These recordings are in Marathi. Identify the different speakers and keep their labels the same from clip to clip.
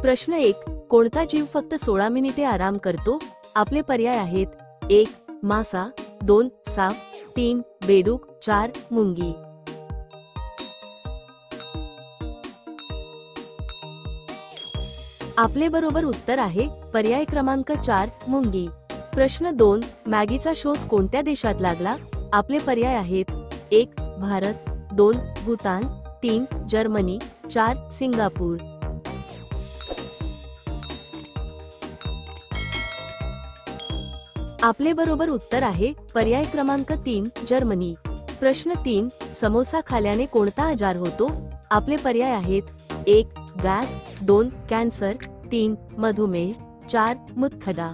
Speaker 1: प्रश्न 1. कोणता जीव फक्त 16 मिनिटे आराम करतो? आपले पर्याय आहेत: 1. मासा, 2. साप, 3. बेडूक, 4. मुंगी. आपले बरोबर उत्तर आहे पर्याय क्रमांक 4. मुंगी. प्रश्न 2. मॅगीचा शोध कोणत्या देशात लागला? आपले पर्याय आहेत: 1. भारत, 2. भूतान, 3. जर्मनी, 4. सिंगापूर. आपले बरोबर उत्तर आहे पर्याय क्रमांक 3. जर्मनी. प्रश्न 3. समोसा खाल्याने कोणता आजार होतो? आपले पर्याय आहेत: 1. गॅस, 2. कॅन्सर, 3. मधुमेह, 4. मूतखडा.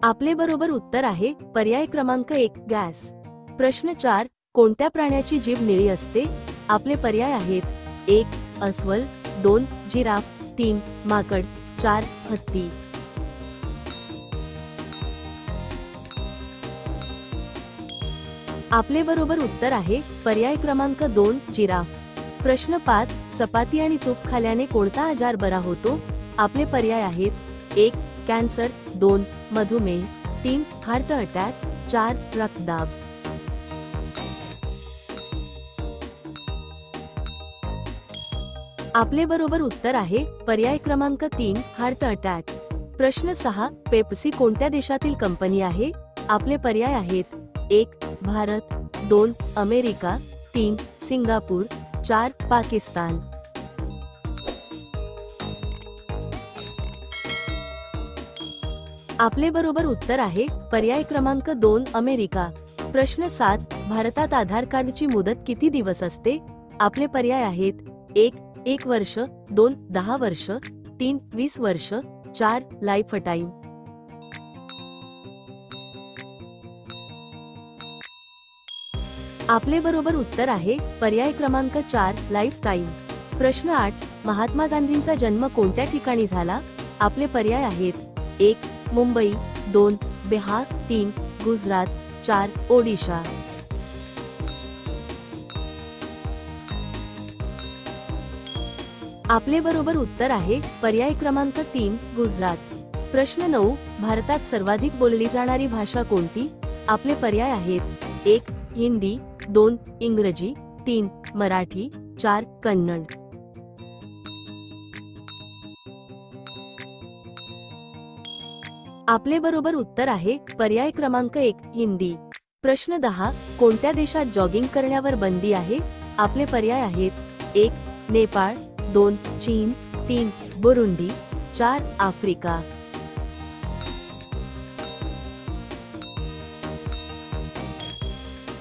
Speaker 1: आपले बरोबर उत्तर आहे पर्याय क्रमांक 1. गॅस. प्रश्न 4. कोणत्या प्राण्याची जीभ निळी असते? आपले पर्याय आहेत: 1. अस्वल, 2. जिराफ, 3. माकड, 4. हत्ती. आपले बरोबर उत्तर आहे पर्याय क्रमांक 2. जिराफ. प्रश्न 5. चपाती आणि तूप खाल्याने कोणता आजार बरा होतो? आपले पर्याय आहेत: 1. कॅन्सर, 2. मधुमेह, 3. Heart attack, 4. रक्तदाब. आपले बरोबर उत्तर आहे पर्याय क्रमांक 3. Heart attack. प्रश्न 6. पेप्सी कोणत्या देशातील कंपनी आहे? आपले पर्याय आहेत: 1. भारत, 2. अमेरिका, 3. सिंगापूर, 4. पाकिस्तान. आपले बरोबर उत्तर आहे पर्याय क्रमांक 2. अमेरिका. प्रश्न 7. भारतात आधार कार्डची मुदत किती दिवस असते? आपले पर्याय आहेत: 1 वर्ष, 2. 10 वर्ष, 3. 20 वर्ष, 4. Life time. आपले बरोबर उत्तर आहे पर्याय क्रमांक 4. Life time. प्रश्न 8. महात्मा गांधींचा जन्म कोणत्या ठिकाणी झाला? आपले पर्याय आहेत: 1. मुंबई, 2. बिहार, 3. गुजरात, 4. ओडिशा. आपले बरोबर उत्तर आहे पर्याय क्रमांक 3. गुजरात. प्रश्न 9. भारतात सर्वाधिक बोलली जाणारी भाषा कोणती? आपले पर्याय आहेत: 1. हिंदी, 2. इंग्रजी, 3. मराठी, 4. कन्नड. आपले बरोबर उत्तर आहे पर्याय क्रमांक 1. हिंदी. प्रश्न 10. कोणत्या देशात जॉगिंग करण्यावर बंदी आहे? आपले पर्याय आहेत: 1. नेपाळ, 2. चीन, 3. बुरुंडी, 4. आफ्रिका.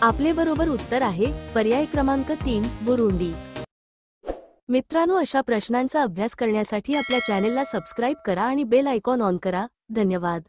Speaker 1: आपले बरोबर उत्तर आहे पर्याय क्रमांक 3. बुरुंडी. मित्रांनो, अशा प्रश्नांचा अभ्यास करण्यासाठी आपल्या चॅनेलला सबस्क्राईब करा आणि बेल आयकॉन ऑन करा. धन्यवाद.